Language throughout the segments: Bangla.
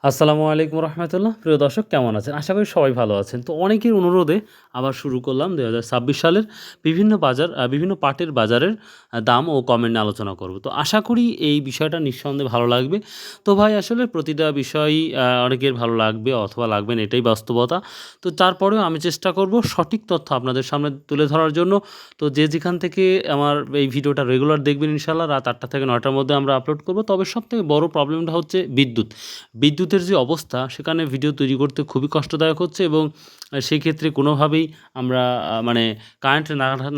আসসালামু আলাইকুম রহমতুল্লাহ। প্রিয় দর্শক, কেমন আছেন? আশা করি সবাই ভালো আছেন। তো অনেকের অনুরোধে আবার শুরু করলাম ২০২৬ সালের বিভিন্ন পাটের বাজারের দাম ও কমেন্ট নিয়ে আলোচনা করব। তো আশা করি এই বিষয়টা নিঃসন্দেহে ভালো লাগবে। তো ভাই, আসলে প্রতিটা বিষয়ই অনেকের ভালো লাগবে অথবা লাগবে না, এটাই বাস্তবতা। তো তারপরেও আমি চেষ্টা করব সঠিক তথ্য আপনাদের সামনে তুলে ধরার জন্য। তো যে যেখান থেকে আমার এই ভিডিওটা রেগুলার দেখবেন, ইনশাআল্লাহ রাত ৮টা থেকে ৯টার মধ্যে আমরা আপলোড করব। তবে সবথেকে বড় প্রবলেমটা হচ্ছে বিদ্যুতের যে অবস্থা, সেখানে ভিডিও তৈরি করতে খুবই কষ্টদায়ক হচ্ছে এবং সেই ক্ষেত্রে কোনোভাবেই আমরা মানে কারেন্ট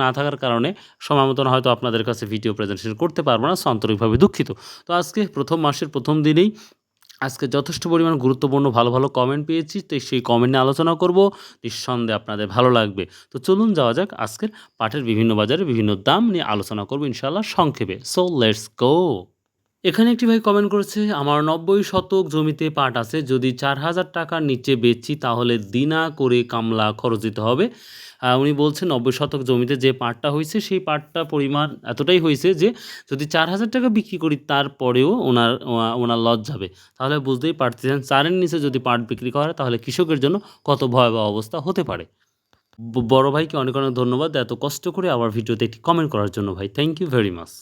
না থাকার কারণে সময় মতন হয়তো আপনাদের কাছে ভিডিও প্রেজেন্টেশন করতে পারবো না। আন্তরিকভাবে দুঃখিত। তো আজকে প্রথম মাসের প্রথম দিনেই আজকে যথেষ্ট পরিমাণ গুরুত্বপূর্ণ ভালো, ভালো কমেন্ট পেয়েছি। তো সেই কমেন্ট নিয়ে আলোচনা করব। নিঃসন্দেহে আপনাদের ভালো লাগবে। তো চলুন যাওয়া যাক। আজকের পাটের বিভিন্ন বাজারে বিভিন্ন দাম নিয়ে আলোচনা করব ইনশাআল্লাহ সংক্ষেপে। So let's go. এখানে একটি ভাই কমেন্ট করেছে, আমার ৯০ শতক জমিতে পাট আছে। যদি ৪,০০০ টাকার নিচে বেচি তাহলে দিনা করে কামলা খরচ দিতে হবে। উনি বলছেন ৯০ শতক জমিতে যে পাটটা হইছে সেই পাটটা পরিমাণ এতটাই হইছে যে যদি ৪,০০০ টাকা বিক্রি করি তারপরেও ওনার লস যাবে। তাহলে বুঝতেই পারতেছেন ৪ এর নিচে যদি পাট বিক্রি করা হয় তাহলে কৃষকের জন্য কত ভয়াবহ অবস্থা হতে পারে। বড় ভাইকে অনেক, অনেক ধন্যবাদ এত কষ্ট করে আমার ভিডিওতে একটি কমেন্ট করার জন্য ভাই। Thank you very much.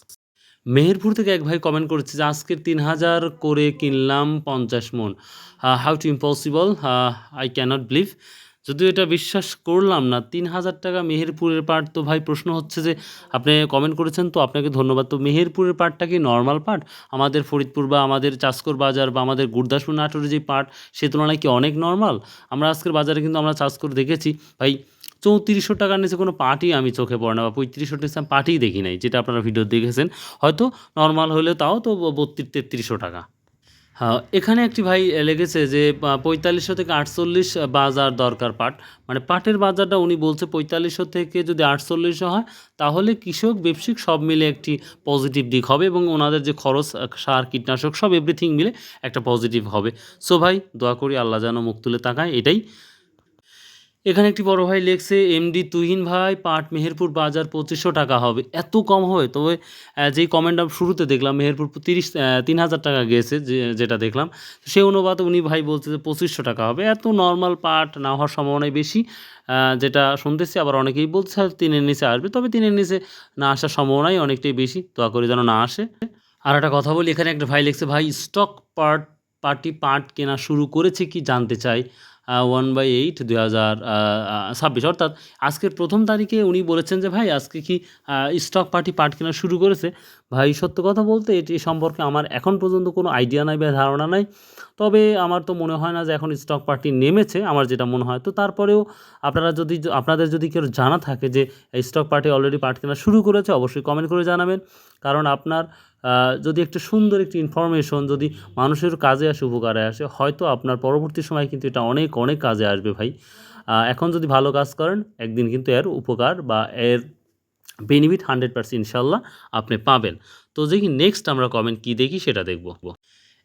Meherpur থেকে এক ভাই কমেন্ট করেছে যে আজকের ৩,০০০ করে কিনলাম ৫০ মণ। How to impossible, I cannot believe. যদিও এটা বিশ্বাস করলাম না। ৩,০০০ টাকা মেহেরপুরের পাট। তো ভাই, প্রশ্ন হচ্ছে যে আপনি কমেন্ট করেছেন, তো আপনাকে ধন্যবাদ। তো মেহেরপুরের পাটটা কি নর্মাল পাট? আমাদের ফরিদপুর বা আমাদের চাষকর বাজার বা আমাদের গুরদাসপুর নাটোরের যে পাট, সে তুলনায় কি অনেক নর্মাল? আমরা আজকের বাজারে কিন্তু আমরা চাষকর দেখেছি ভাই, ৩৪০০ টাকার নিচে কোনো পাটই আমি চোখে পড়ে না, বা ৩৫০০ নিচে আমি পাটই দেখি নাই, যেটা আপনারা ভিডিও দেখেছেন। হয়তো নরমাল হলে তাও তো ৩২-৩৩০০ টাকা। হ্যাঁ, এখানে একটি ভাই লেগেছে যে ৪৫০০ থেকে ৪৮ বাজার দরকার পাট। মানে পাটের বাজারটা উনি বলছে ৪৫০০ থেকে যদি ৪৮০০ হয় তাহলে কৃষক, ব্যবসায়িক সব মিলে একটি পজিটিভ দিক হবে এবং ওনাদের যে খরচ, সার, কীটনাশক সব এভরিথিং মিলে একটা পজিটিভ হবে। সো ভাই, দোয়া করি আল্লাহ যেন মুখ তুলে তাকায়, এটাই। এখানে একটি বড় ভাই লিখছে, এমডি তুহিন ভাই, পাট মেহেরপুর বাজার ২৫০০ টাকা হবে। এত কম হবে? তবে যেই কমেন্ট আমি শুরুতে দেখলাম মেহেরপুর ৩,০০০ টাকা গিয়েছে, যেটা দেখলাম, সেই অনুপাতে উনি ভাই বলছে যে ২৫০০ টাকা হবে। এত নর্মাল পাট না হওয়ার সম্ভাবনাই বেশি, যেটা শুনতেছি। আবার অনেকেই বলছে হয়তো ৩-এর নিচে আসবে, তবে ৩-এর নিচে না আসার সম্ভাবনাই অনেকটাই বেশি। দোয়া করি যেন না আসে। আর একটা কথা বলি, এখানে একটা ভাই লিখছে, ভাই স্টক পার্টি পাট কেনা শুরু করেছে কি জানতে চাই। 1/8/2026, অর্থাৎ আজকের প্রথম তারিখে উনি বলেছেন যে ভাই আজকে কি স্টক পার্টি পাট কেনা শুরু করেছে। ভাই, সত্য কথা বলতে এটি সম্পর্কে আমার এখন পর্যন্ত কোনো আইডিয়া নাই বা ধারণা নাই। তবে আমার তো মনে হয় না যে এখন স্টক পার্টি নেমেছে, আমার যেটা মনে হয়। তো তারপরেও আপনাদের যদি কেউ জানা থাকে যে স্টক পার্টি অলরেডি পাট কেনা শুরু করেছে, অবশ্যই কমেন্ট করে জানাবেন। কারণ আপনার যদি একটা সুন্দর একটি ইনফরমেশন যদি মানুষের কাজে আসে, উপকারে আসে, হয়তো আপনার পরবর্তী সময়ে কিন্তু এটা অনেক, অনেক কাজে আসবে ভাই। এখন যদি ভালো কাজ করেন, একদিন কিন্তু এর উপকার বা এর বেনিফিট 100% ইনশাআল্লাহ আপনি পাবেন। তো দেখি নেক্সট আমরা কমেন্ট কি দেখি সেটা দেখব।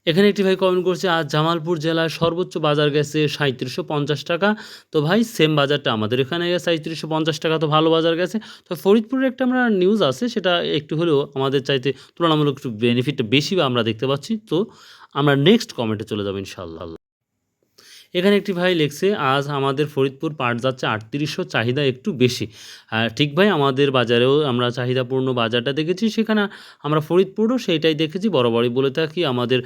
এখানে একটি ভাই কমেন্ট করছে, আজ জামালপুর জেলায় সর্বোচ্চ বাজার গেছে ৩৭৫০ টাকা। তো ভাই, সেম বাজারটা আমাদের এখানে গেছে ৩৭৫০ টাকা, তো ভালো বাজার গেছে। তো ফরিদপুরের একটা আমরা নিউজ আছে, সেটা একটু হলেও আমাদের চাইতে তুলনামূলক একটু বেনিফিটটা বেশি বা আমরা দেখতে পাচ্ছি। তো আমরা নেক্সট কমেন্টে চলে যাবো ইনশাআল্লাহ। এখানে একটি ভাই লিখছে, আজ আমাদের ফরিদপুর পাট যাচ্ছে ৩৮০০, চাহিদা একটু বেশি। ঠিক ভাই, আমাদের বাজারেও আমরা চাহিদাপূর্ণ বাজারটা দেখেছি, সেখানে আমরা ফরিদপুরও সেইটাই দেখেছি। বরাবরই বলে থাকি আমাদের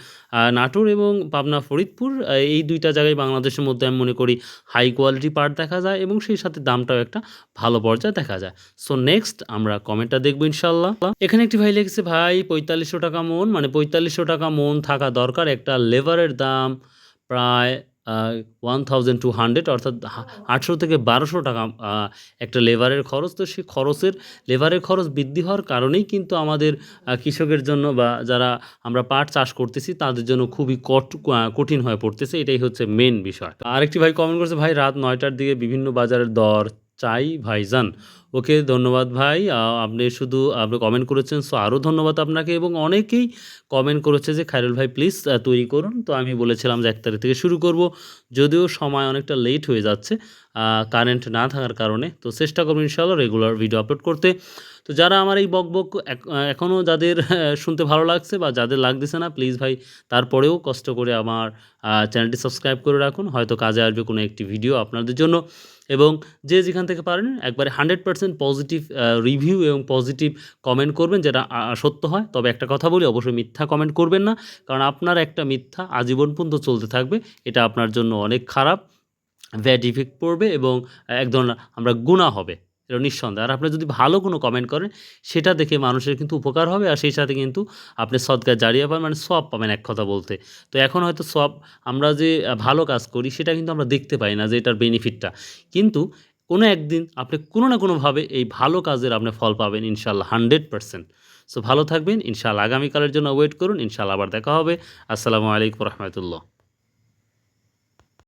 নাটোর এবং পাবনা, ফরিদপুর, এই দুইটা জায়গায় বাংলাদেশের মধ্যে আমি মনে করি হাই কোয়ালিটি পাট দেখা যায় এবং সেই সাথে দামটাও একটা ভালো পর্যায়ে দেখা যায়। সো নেক্সট আমরা কমেন্টটা দেখবো ইনশাল্লাহ। এখানে একটি ভাই লিখছে, ভাই ৪৫০০ টাকা মন, মানে ৪৫০০ টাকা মন থাকা দরকার। একটা লেবারের দাম প্রায় 1200, অর্থাৎ ৮০০ থেকে ১২০০ টাকা একটা লেবারের খরচ। তো সেই লেবারের খরচ বৃদ্ধি হওয়ার কারণেই কিন্তু আমাদের কৃষকের জন্য বা যারা আমরা পাট চাষ করতেছি তাদের জন্য খুবই কঠিন হয়ে পড়তেছে। এটাই হচ্ছে মেন বিষয়। আরেকটি ভাই কমেন্ট করছে, ভাই রাত ৯টার দিকে বিভিন্ন বাজারের দর চাই ভাইজান। ওকে, ধন্যবাদ ভাই। আপনি শুধু আপনি কমেন্ট করেছেন, সো আরও ধন্যবাদ আপনাকে। এবং অনেকেই কমেন্ট করেছে যে খায়রুল ভাই প্লিজ তৈরি করুন। তো আমি বলেছিলাম যে ১ তারিখ থেকে শুরু করব। যদিও সময় অনেকটা লেট হয়ে যাচ্ছে কারেন্ট না থাকার কারণে। তো চেষ্টা করব ইনশাআল্লাহ রেগুলার ভিডিও আপলোড করতে। তো যারা আমার এই বকবক এখনও যাদের শুনতে ভালো লাগছে বা যাদের লাগতেছে না, প্লিজ ভাই তারপরেও কষ্ট করে আমার চ্যানেলটি সাবস্ক্রাইব করে রাখুন। হয়তো কাজে আসবে কোনো একটি ভিডিও আপনাদের জন্য। এবং যে যেখান থেকে পারেন একবারে 100% পজিটিভ রিভিউ এবং পজিটিভ কমেন্ট করবেন, যেটা সত্য হয়। তবে একটা কথা বলি, অবশ্যই মিথ্যা কমেন্ট করবেন না। কারণ আপনার একটা মিথ্যা আজীবন পর্যন্ত চলতে থাকবে। এটা আপনার জন্য অনেক খারাপ, ব্যাড ইফেক্ট পড়বে এবং এক ধরনের আমরা গুনাহ হবে। এটা নিঃসন্দেহে। আর আপনি যদি ভালো কোনো কমেন্ট করেন, সেটা দেখে মানুষের কিন্তু উপকার হবে। আর সেই সাথে কিন্তু আপনি সদকা জারিয়া পাবেন, মানে সওয়াব পাবেন এক কথা বলতে। তো এখন হয়তো সওয়াব, আমরা যে ভালো কাজ করি সেটা কিন্তু আমরা দেখতে পাই না যে এটার বেনিফিটটা। কিন্তু কোনো একদিন আপনি কোনো না কোনোভাবে এই ভালো কাজের আপনি ফল পাবেন ইনশাআল্লাহ 100%। সো ভালো থাকবেন। ইনশাআল্লাহ আগামীকালের জন্য ওয়েট করুন। ইনশাআল্লাহ আবার দেখা হবে। আসসালামু আলাইকুম ওয়া রাহমাতুল্লাহ।